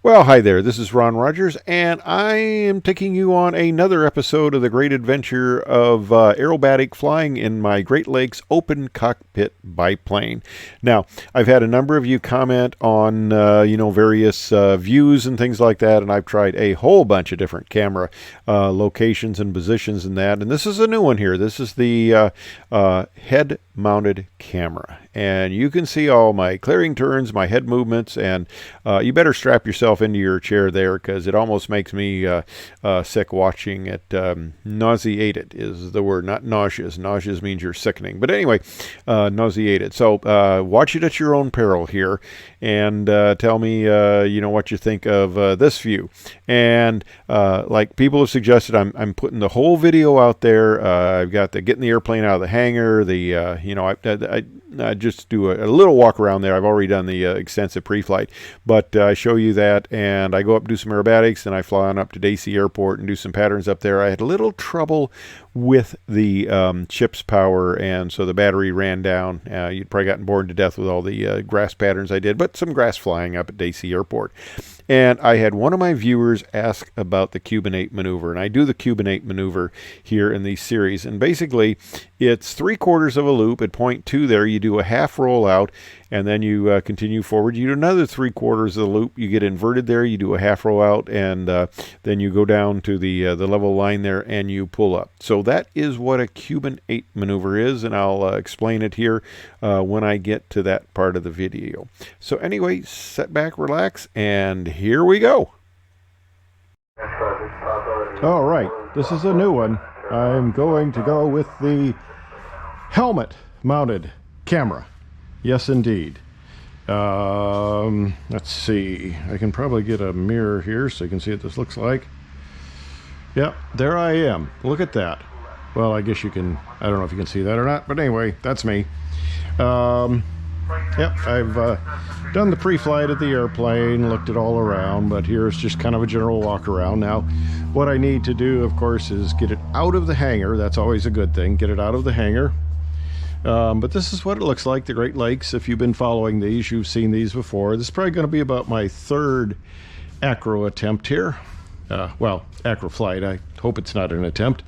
Well, hi there. This is Ron Rogers, and I am taking you on another episode of the great adventure of aerobatic flying in my Great Lakes open cockpit biplane. Now, I've had a number of you comment on, various views and things like that, and I've tried a whole bunch of different camera locations and positions and that. And this is a new one here. This is the head-mounted camera, and you can see all my clearing turns, my head movements, and you better strap yourself into your chair there because it almost makes me sick watching it. Nauseated is the word, not nauseous. Nauseous means you're sickening. But anyway, nauseated. So watch it at your own peril here, and tell me, what you think of this view. And like people have suggested, I'm putting the whole video out there. I've got the getting the airplane out of the hangar. I just do a little walk around there. I've already done the extensive pre-flight, but I show you that, and I go up and do some aerobatics, and I fly on up to Dacey Airport and do some patterns up there. I had a little trouble with the ship's power, and so the battery ran down. You'd probably gotten bored to death with all the grass patterns I did, but some grass flying up at Dacey Airport. And I had one of my viewers ask about the Cuban 8 maneuver, and I do the Cuban 8 maneuver here in these series. And basically, it's 3/4 of a loop. At point 2 there, you do a half roll out, and then you continue forward. You do another 3/4 of the loop. You get inverted there. You do a half roll out, and then you go down to the level line there, and you pull up. So that is what a Cuban 8 maneuver is, and I'll explain it here when I get to that part of the video. So anyway, sit back, relax, and here we go. All right, this is a new one. I'm going to go with the helmet-mounted camera. Yes, indeed. Let's see. I can probably get a mirror here so you can see what this looks like. Yep, there I am. Look at that. Well, I guess you can, I don't know if you can see that or not, but anyway, that's me. Yep, I've done the pre-flight at the airplane, looked it all around, but here's just kind of a general walk around. Now, what I need to do, of course, is get it out of the hangar. That's always a good thing, get it out of the hangar. But this is what it looks like, the Great Lakes. If you've been following these, you've seen these before. This is probably going to be about my third acro attempt here. Acro flight. I hope it's not an attempt.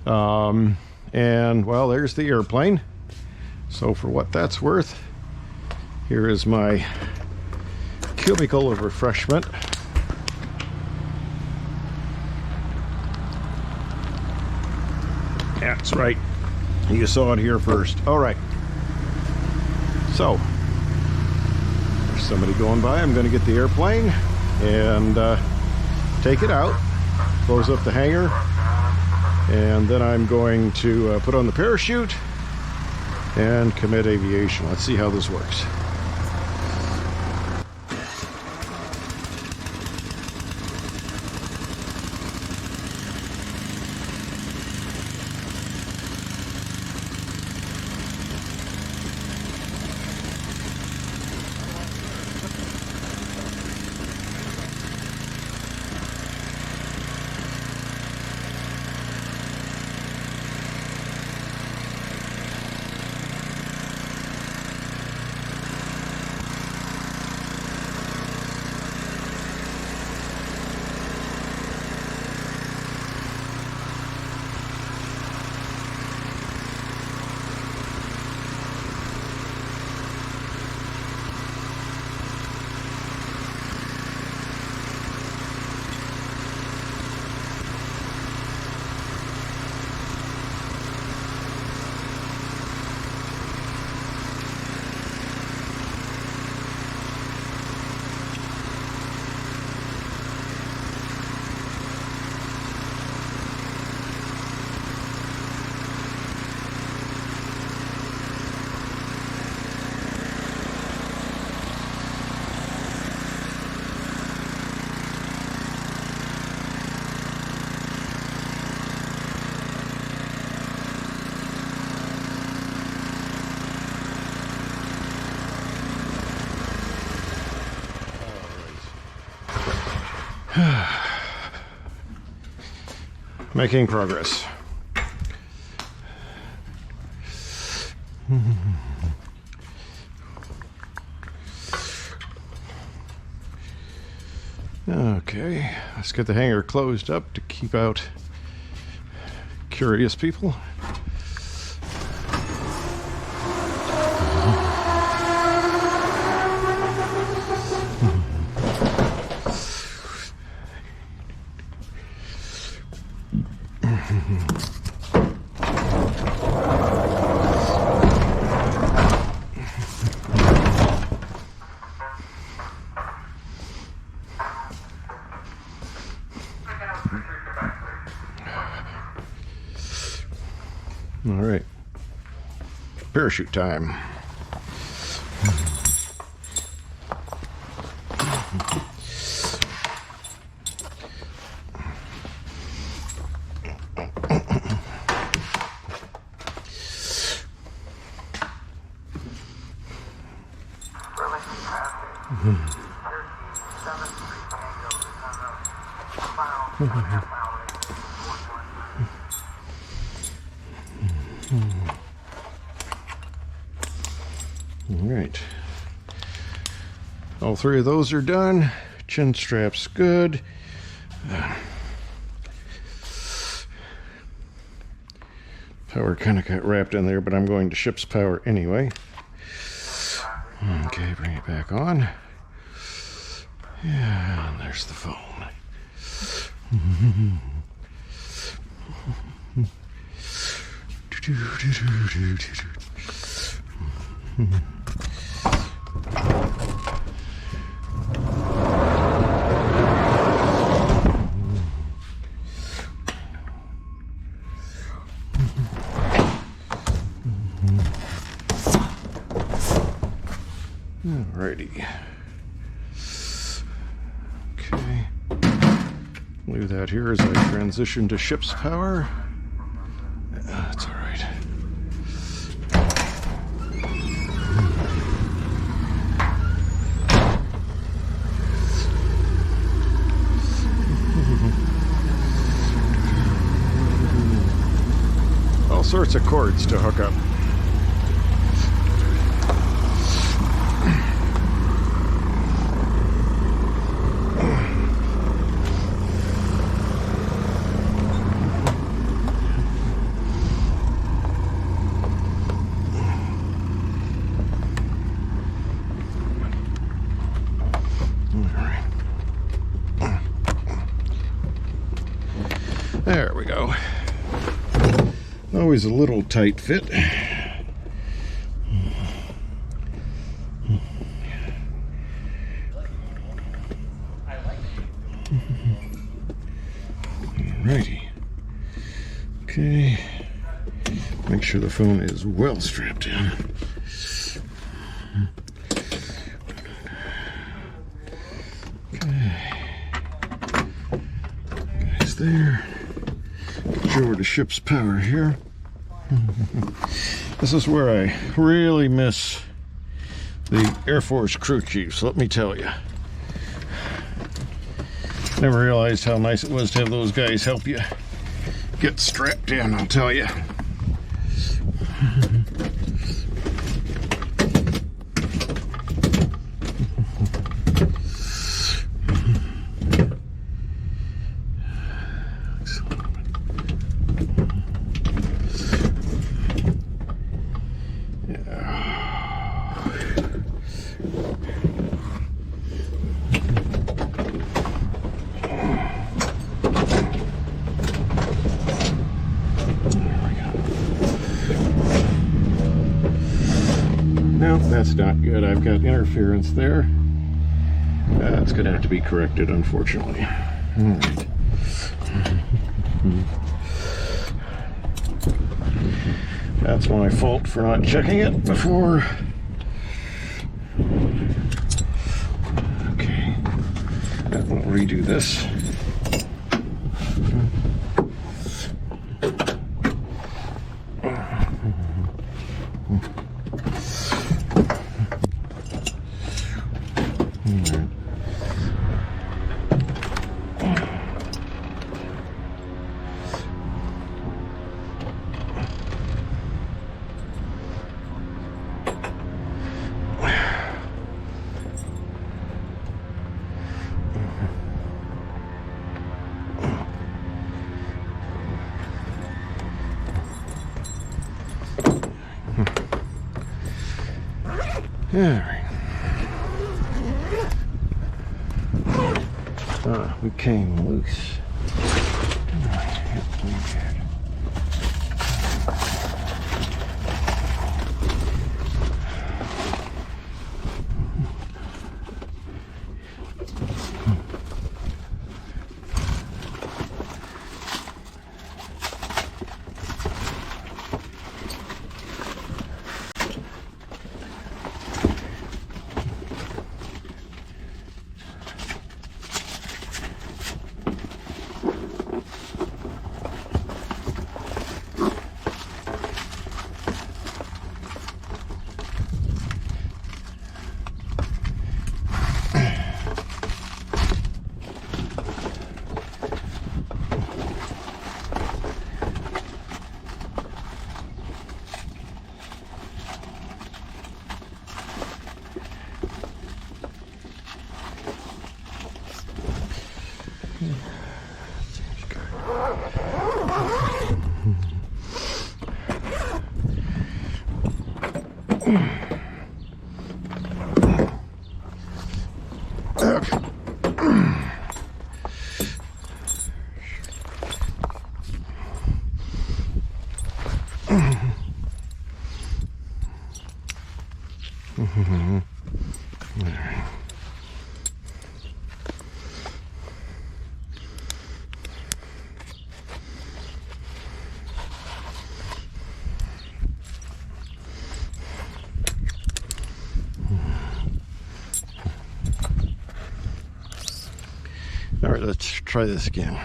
And, well, there's the airplane. So for what that's worth, here is my cubicle of refreshment. Yeah, that's right. You saw it here first. All right. So, there's somebody going by. I'm going to get the airplane and take it out, close up the hangar, and then I'm going to put on the parachute and commit aviation. Let's see how this works. Making progress. Okay, let's get the hangar closed up to keep out curious people. All right, parachute time. All right, all three of those are done. Chin strap's good. Power kind of got wrapped in there, but I'm going to ship's power anyway. Okay, bring it back on. Yeah, and there's the phone. Alrighty. Okay. Leave that here as I transition to ship's power. That's all right. All sorts of cords to hook up. There we go. Always a little tight fit. Alrighty. Okay. Make sure the phone is well strapped in. Okay. Guys there. Get you over to ship's power here. This is where I really miss the Air Force crew chiefs, let me tell you. Never realized how nice it was to have those guys help you get strapped in, I'll tell you. No, that's not good. I've got interference there. That's going to have to be corrected, unfortunately. All right. That's my fault for not checking it before. Okay. We'll redo this. Alright. We came loose. Yep, we did. All right, let's try this again.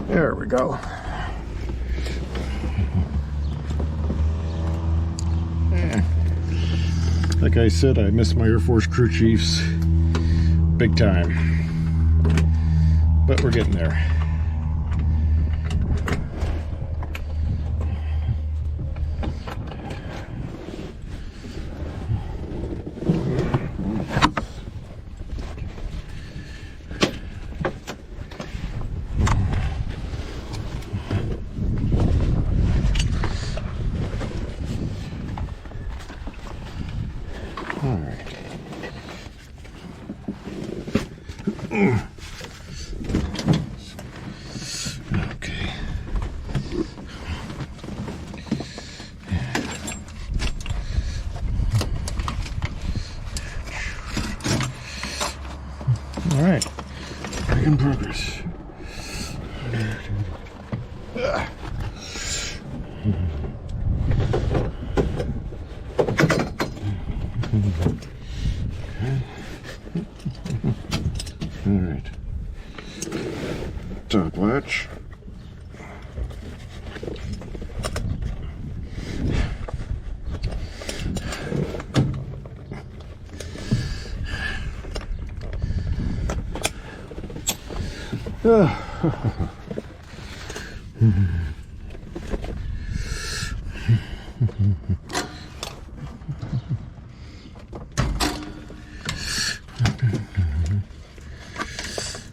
There we go. Like I said, I miss my Air Force crew chiefs big time, but we're getting there. All right. Okay. All right. Making progress. All right. Top latch.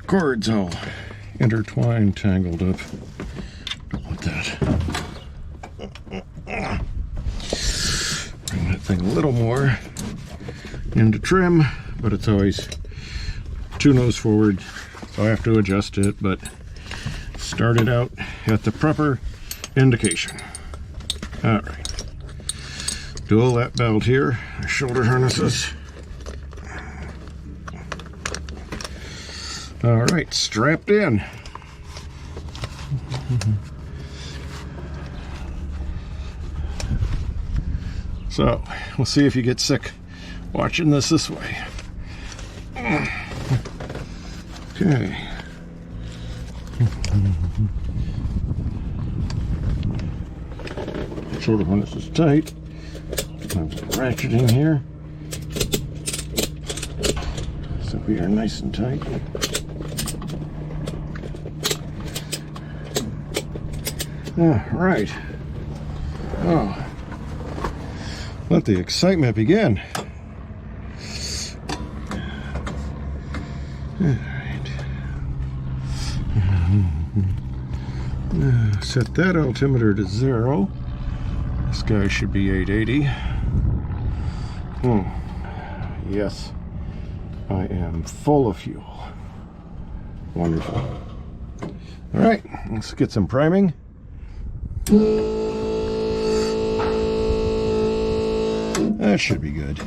Cords all intertwined, tangled up. Don't want that. Bring that thing a little more into trim, but it's always two nose forward, so I have to adjust it, but start it out at the proper indication. All right. Dual that belt here, shoulder harnesses. All right, strapped in. So, we'll see if you get sick watching this way. Okay. Shoulder harness is tight. I'm ratcheting here. So we are nice and tight. All right. Oh, let the excitement begin. All right. Set that altimeter to 0. This guy should be 880. Yes, I am full of fuel. Wonderful. All right, let's get some priming. That should be good.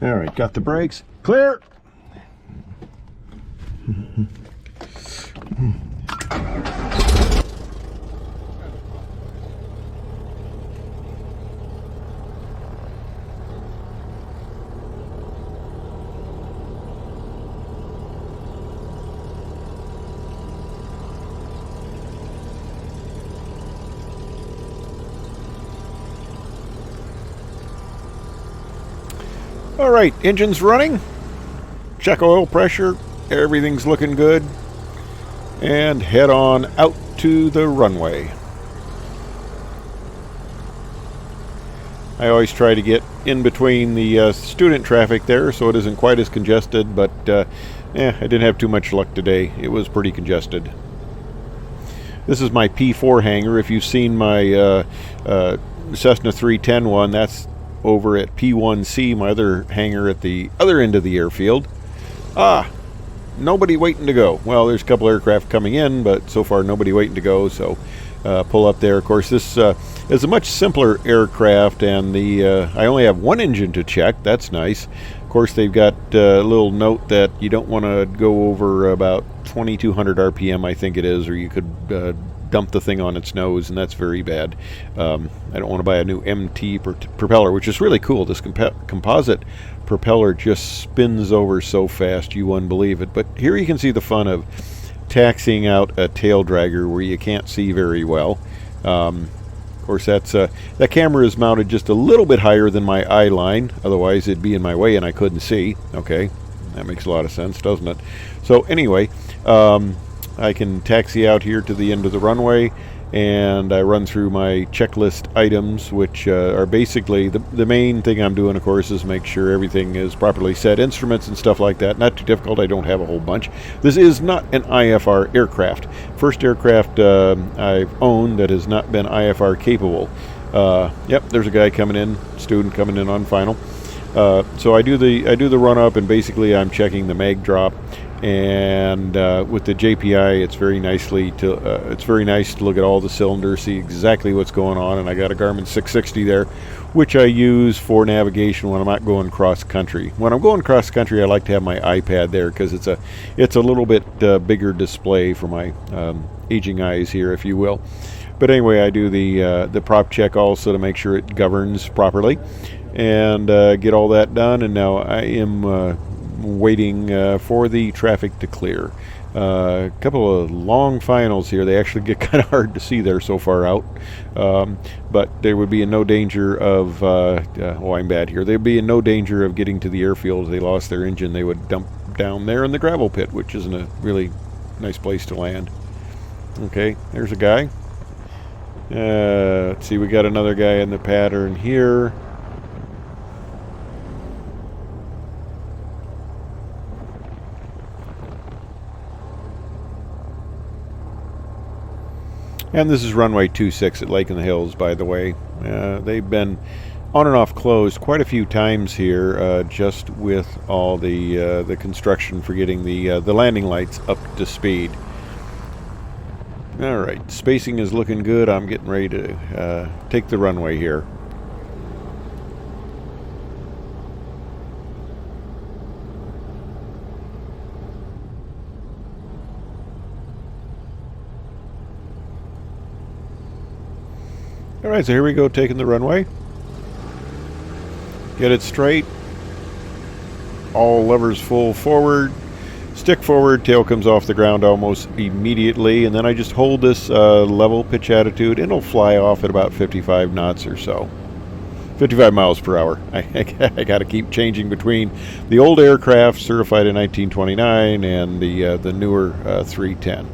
All right, got the brakes. Clear! All right, engine's running. Check oil pressure. Everything's looking good. And head on out to the runway. I always try to get in between the student traffic there so it isn't quite as congested, but I didn't have too much luck today. It was pretty congested. This is my P4 hangar. If you've seen my Cessna 310 one, that's over at P1C, my other hangar at the other end of the airfield. Nobody waiting to go. Well, there's a couple aircraft coming in, but so far nobody waiting to go, so pull up there. Of course, this is a much simpler aircraft, and I only have one engine to check. That's nice. Of course, they've got a little note that you don't want to go over about 2200 RPM, I think it is, or you could dump the thing on its nose, and that's very bad. I don't want to buy a new MT propeller, which is really cool. This composite propeller just spins over so fast you wouldn't believe it. But here you can see the fun of taxiing out a tail dragger where you can't see very well. Of course, that camera is mounted just a little bit higher than my eye line, otherwise it'd be in my way and I couldn't see. Okay, that makes a lot of sense, doesn't it? So anyway, I can taxi out here to the end of the runway, and I run through my checklist items, which are basically the main thing I'm doing, of course, is make sure everything is properly set, instruments and stuff like that. Not too difficult. I don't have a whole bunch. This is not an IFR aircraft. First aircraft I've owned that has not been IFR capable. Yep, there's a guy coming in, student coming in on final. So I do the run up, and basically I'm checking the mag drop. And with the JPI, it's very nice to look at all the cylinders, see exactly what's going on. And I got a Garmin 660 there, which I use for navigation when I'm not going cross country. When I'm going cross country, I like to have my iPad there because it's a little bit bigger display for my aging eyes here, if you will. But anyway, I do the prop check also to make sure it governs properly, and get all that done. And now I am waiting for the traffic to clear. A couple of long finals here. They actually get kind of hard to see there so far out, but there would be in no danger of I'm bad here. They'd be in no danger of getting to the airfield. If they lost their engine, they would dump down there in the gravel pit, which isn't a really nice place to land. Okay, there's a guy. Let's see, we got another guy in the pattern here. And this is runway 26 at Lake in the Hills, by the way. They've been on and off closed quite a few times here, just with all the construction for getting the landing lights up to speed. All right, spacing is looking good. I'm getting ready to take the runway here. All right, so here we go, taking the runway. Get it straight. All levers full forward. Stick forward, tail comes off the ground almost immediately, and then I just hold this level pitch attitude, and it'll fly off at about 55 knots or so. 55 miles per hour. I got to keep changing between the old aircraft certified in 1929 and the newer 310.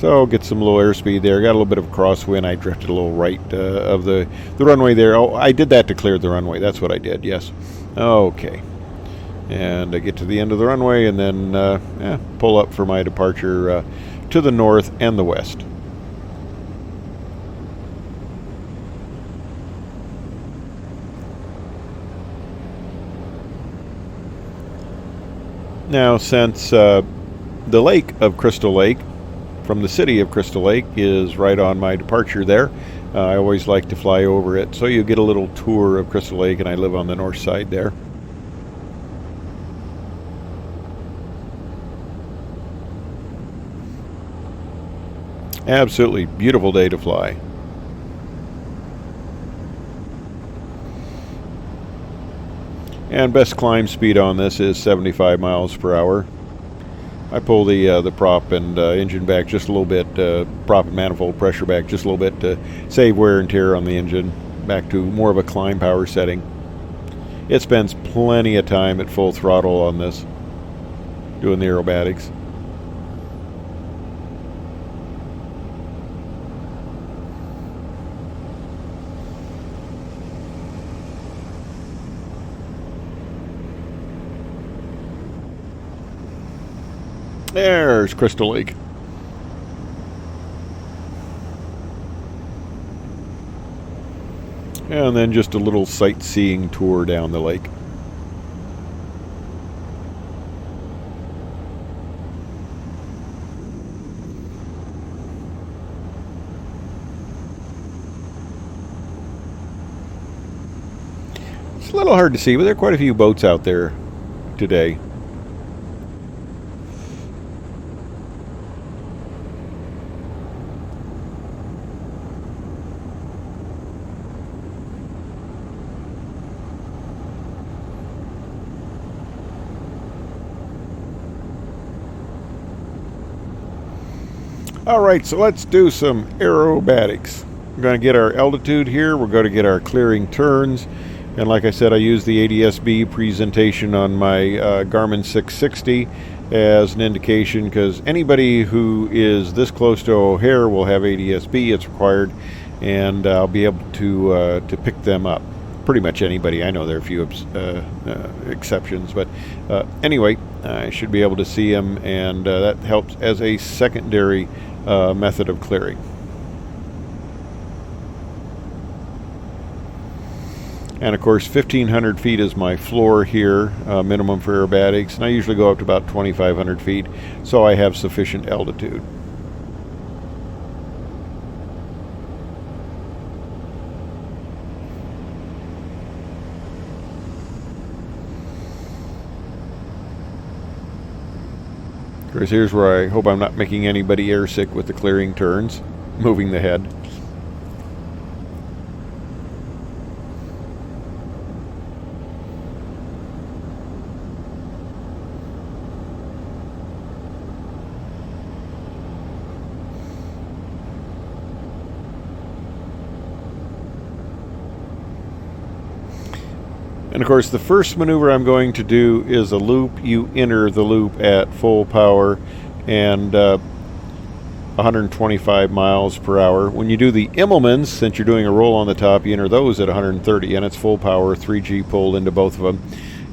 So get some low airspeed there. Got a little bit of crosswind. I drifted a little right of the runway there. Oh, I did that to clear the runway. That's what I did, yes. Okay. And I get to the end of the runway and then pull up for my departure to the north and the west. Now, since the lake of Crystal Lake, from the city of Crystal Lake, is right on my departure there, I always like to fly over it. So you get a little tour of Crystal Lake, and I live on the north side there. Absolutely beautiful day to fly. And best climb speed on this is 75 miles per hour. I pull the prop and engine back just a little bit, prop and manifold pressure back just a little bit to save wear and tear on the engine, back to more of a climb power setting. It spends plenty of time at full throttle on this, doing the aerobatics. There's Crystal Lake. And then just a little sightseeing tour down the lake. It's a little hard to see, but there are quite a few boats out there today. Alright, so let's do some aerobatics. We're going to get our altitude here. We're going to get our clearing turns. And like I said, I use the ADS-B presentation on my Garmin 660 as an indication, because anybody who is this close to O'Hare will have ADS-B. It's required, and I'll be able to pick them up. Pretty much anybody. I know there are a few exceptions, but anyway, I should be able to see them, and that helps as a secondary method of clearing. And of course, 1,500 feet is my floor here, minimum for aerobatics, and I usually go up to about 2,500 feet, so I have sufficient altitude. Of course, here's where I hope I'm not making anybody airsick with the clearing turns, moving the head. And of course, the first maneuver I'm going to do is a loop. You enter the loop at full power and 125 miles per hour. When you do the Immelmans, since you're doing a roll on the top, you enter those at 130, and it's full power, 3G pulled into both of them.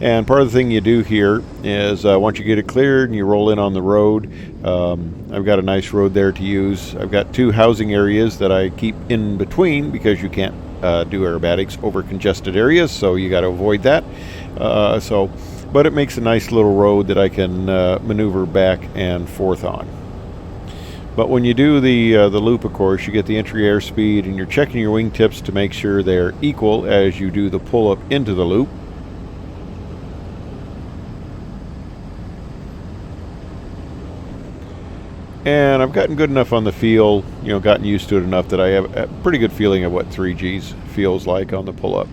And part of the thing you do here is once you get it cleared and you roll in on the road, I've got a nice road there to use. I've got two housing areas that I keep in between because you can't do aerobatics over congested areas, so you got to avoid that. But it makes a nice little road that I can maneuver back and forth on. But when you do the loop, of course, you get the entry airspeed, and you're checking your wingtips to make sure they're equal as you do the pull up into the loop. And I've gotten good enough on the feel, gotten used to it enough that I have a pretty good feeling of what 3Gs feels like on the pull-up.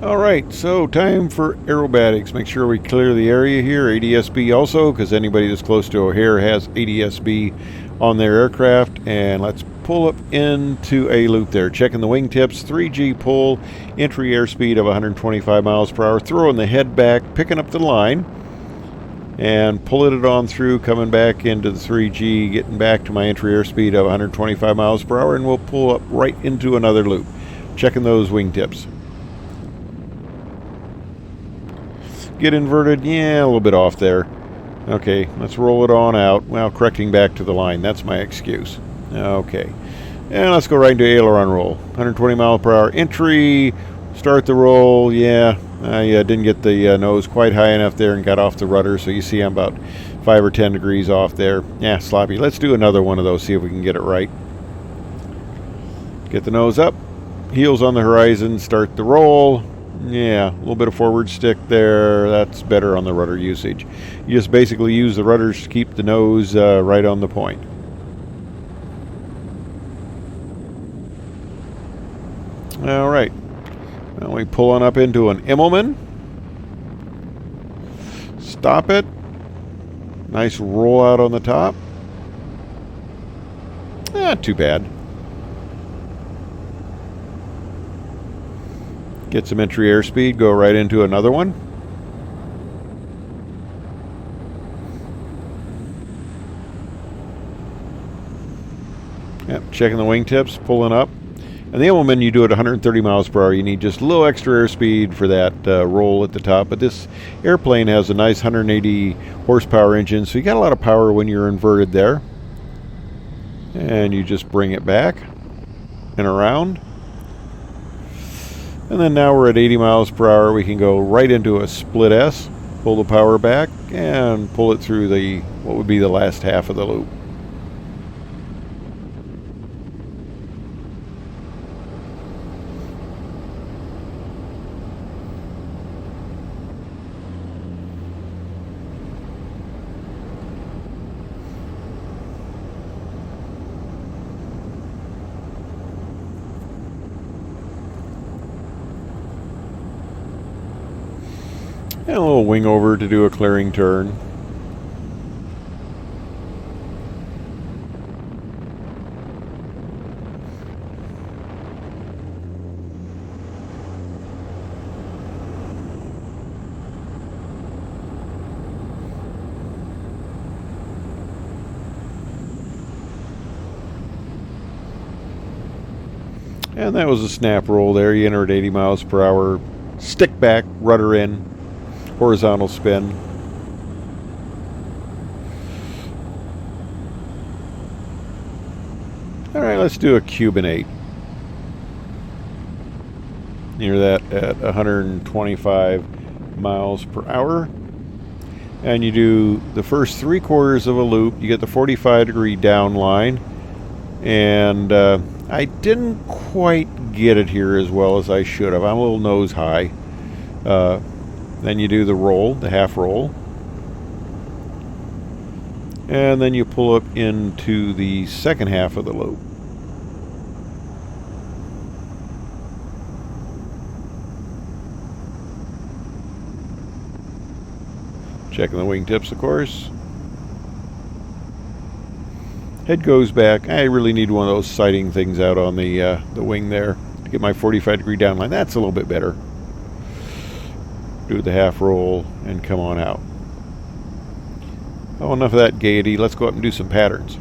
All right, so time for aerobatics. Make sure we clear the area here. ADS-B also, because anybody that's close to O'Hare has ADS-B on their aircraft. And let's pull up into a loop there. Checking the wingtips, 3G pull, entry airspeed of 125 miles per hour. Throwing the head back, picking up the line, and pulling it on through, coming back into the 3G, getting back to my entry airspeed of 125 miles per hour, and we'll pull up right into another loop. Checking those wingtips. Get inverted, yeah, a little bit off there. Okay, let's roll it on out. Well, correcting back to the line, that's my excuse. Okay, and let's go right into aileron roll. 120 mile per hour entry, start the roll. Yeah, I didn't get the nose quite high enough there and got off the rudder, so you see I'm about 5 or 10 degrees off there. Yeah, sloppy. Let's do another one of those, see if we can get it right. Get the nose up, heels on the horizon, start the roll. Yeah, a little bit of forward stick there. That's better on the rudder usage. You just basically use the rudders to keep the nose right on the point. All right. Now we pull on up into an Immelman. Stop it. Nice roll out on the top. Not too bad. Get some entry airspeed, go right into another one. Yep, checking the wingtips, pulling up. And the Immelman, you do it 130 miles per hour. You need just a little extra airspeed for that roll at the top. But this airplane has a nice 180 horsepower engine, so you got a lot of power when you're inverted there. And you just bring it back and around. And then now we're at 80 miles per hour. We can go right into a split S, pull the power back, and pull it through the what would be the last half of the loop. And a little wing over to do a clearing turn. And that was a snap roll there. You enter at 80 miles per hour. Stick back, rudder in. Horizontal spin. All right, let's do a Cubanate. Near that at 125 miles per hour. And you do the first 3/4 of a loop. You get the 45-degree down line. And I didn't quite get it here as well as I should have. I'm a little nose high. Then you do the roll, the half roll. And then you pull up into the second half of the loop. Checking the wingtips, of course. Head goes back. I really need one of those sighting things out on the wing there to get my 45-degree down line. That's a little bit better. Do the half roll and come on out. Oh, enough of that gaiety. Let's go up and do some patterns.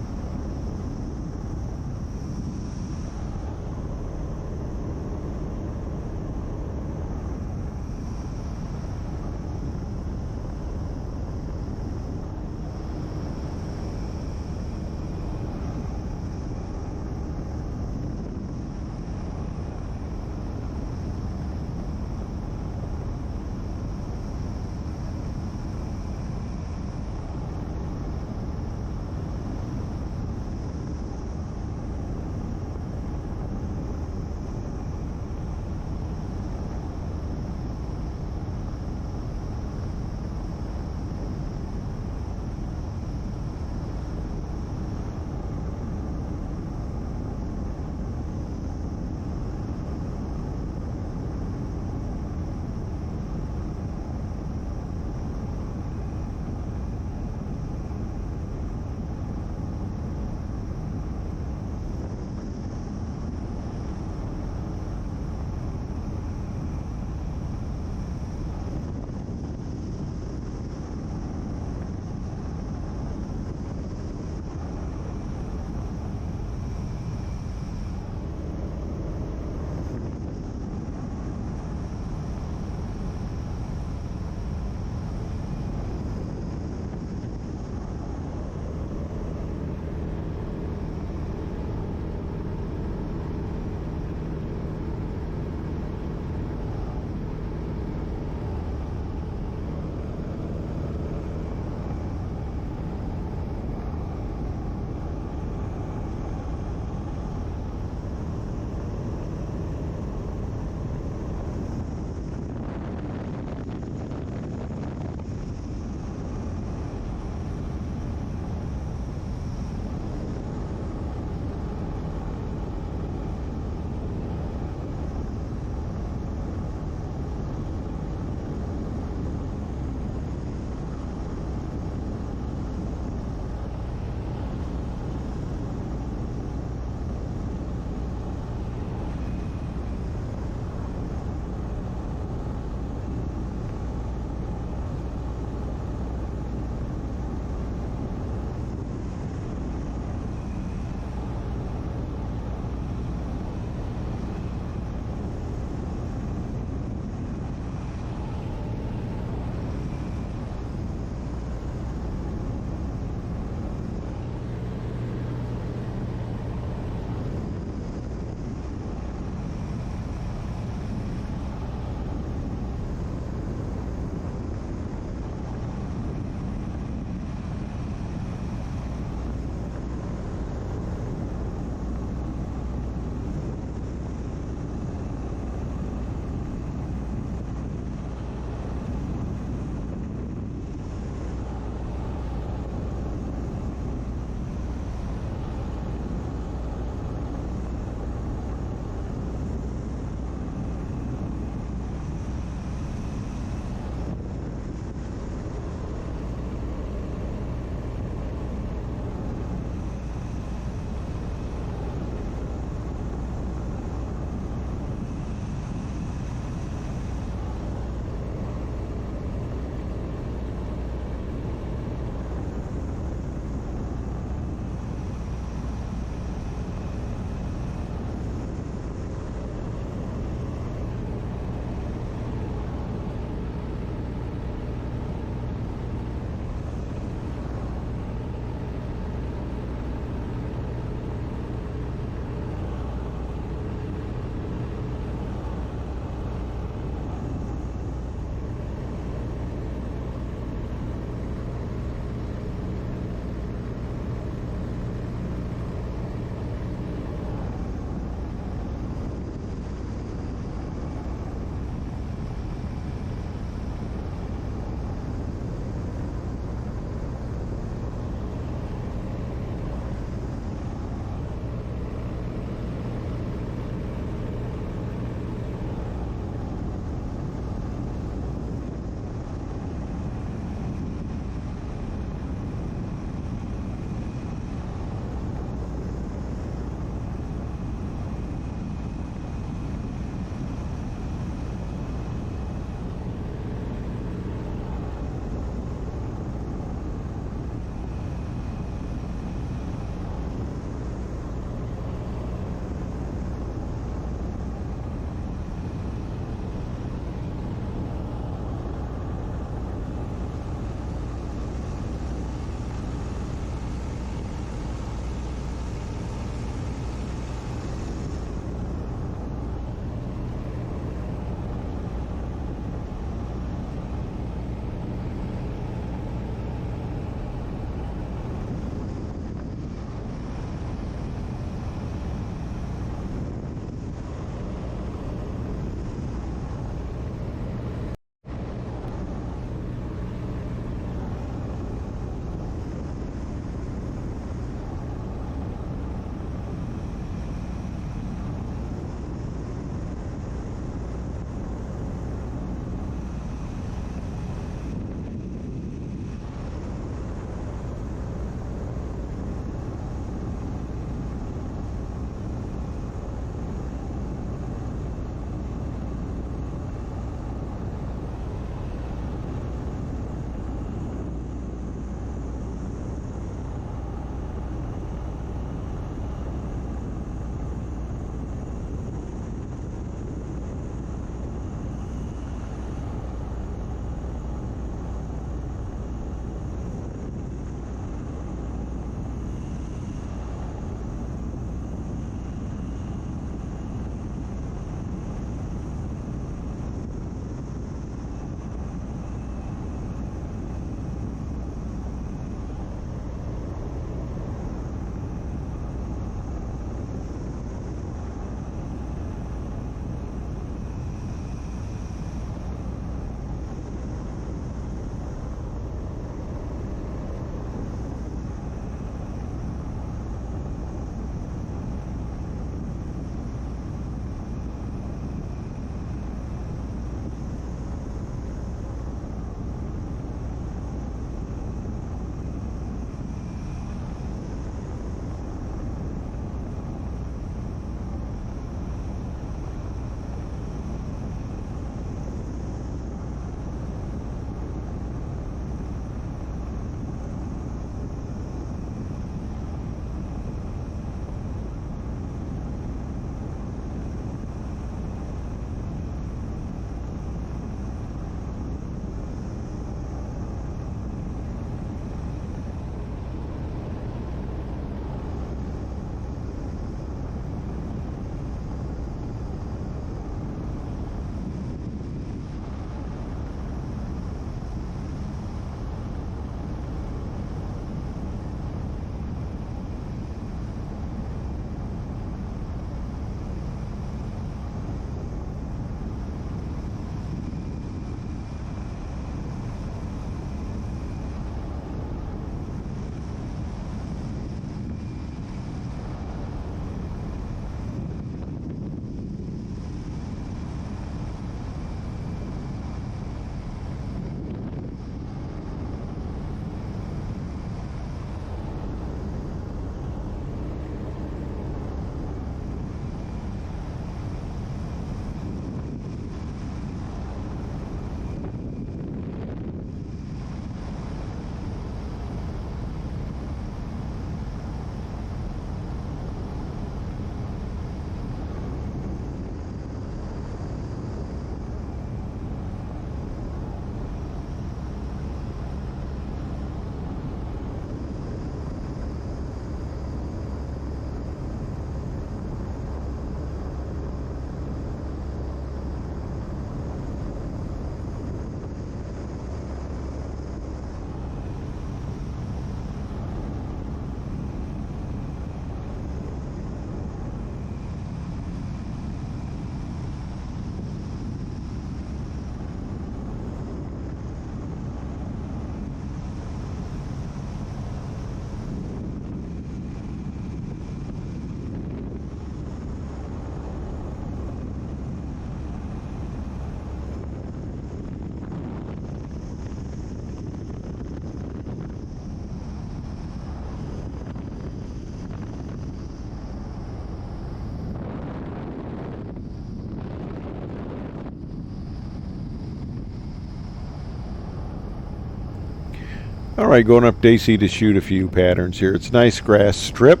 All right, going up Daisy to shoot a few patterns here. It's a nice grass strip,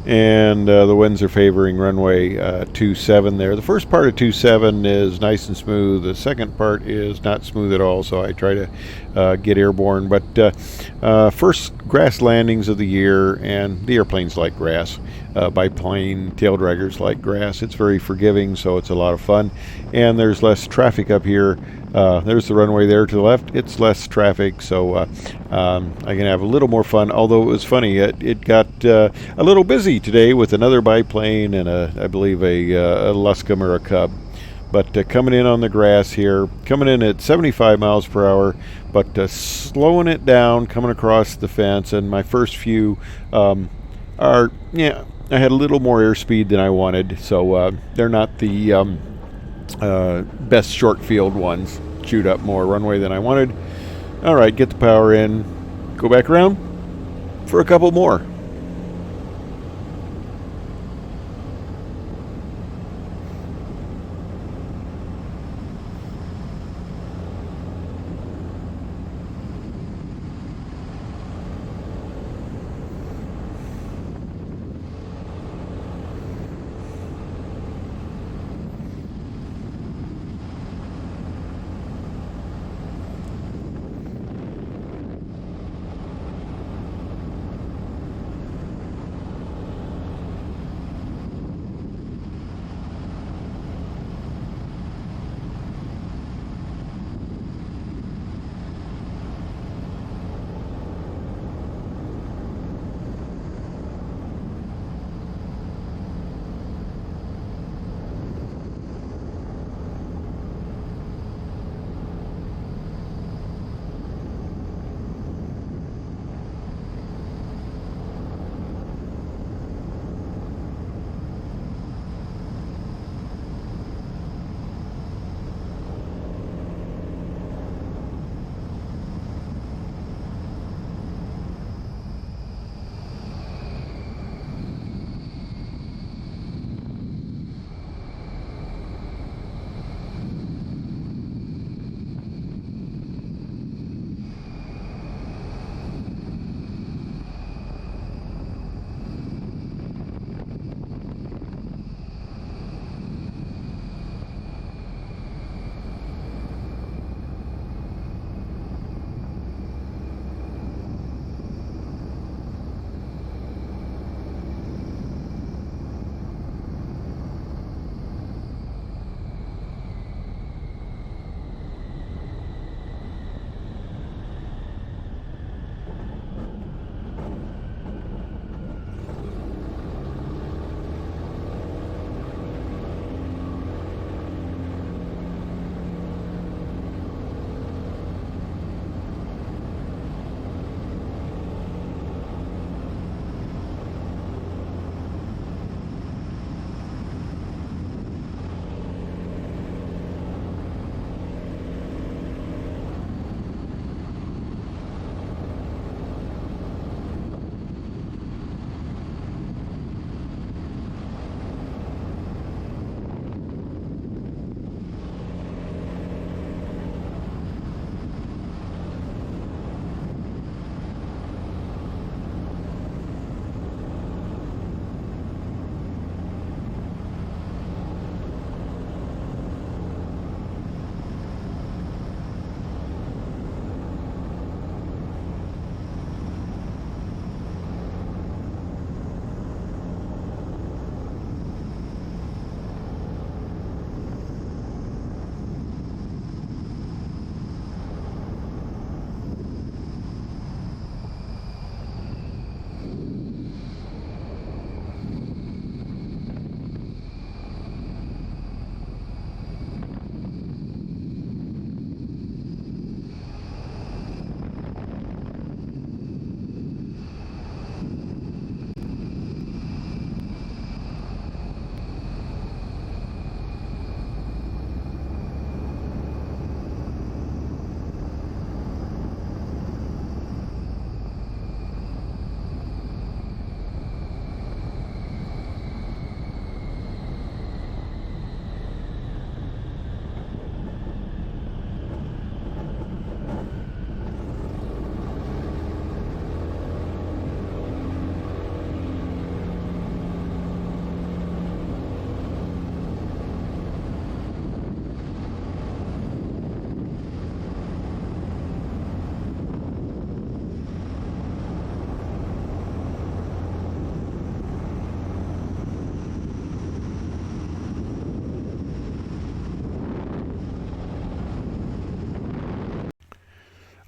and the winds are favoring runway 27 there. The first part of 27 is nice and smooth. The second part is not smooth at all, so I try to get airborne. But first grass landings of the year, and the airplanes like grass. Biplane tail draggers like grass. It's very forgiving, so it's a lot of fun. And there's less traffic up here. There's the runway there to the left. It's less traffic, so I can have a little more fun. Although it was funny, it got a little busy today with another biplane and I believe a Luscombe or a Cub. But coming in on the grass here, coming in at 75 miles per hour, but slowing it down, coming across the fence. And my first few are, yeah, I had a little more airspeed than I wanted, so they're not the best short field ones. Chewed up more runway than I wanted. All right, get the power in, go back around for a couple more.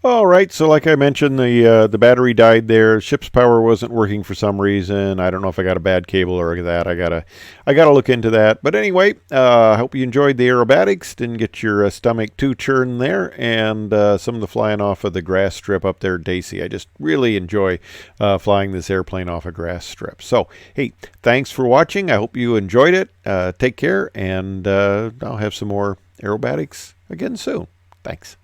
All right, so like I mentioned, the battery died there. Ship's power wasn't working for some reason. I don't know if I got a bad cable or that. I gotta look into that. But anyway, I hope you enjoyed the aerobatics. Didn't get your stomach too churned there, and some of the flying off of the grass strip up there, Daisy. I just really enjoy flying this airplane off a grass strip. So hey, thanks for watching. I hope you enjoyed it. Take care, and I'll have some more aerobatics again soon. Thanks.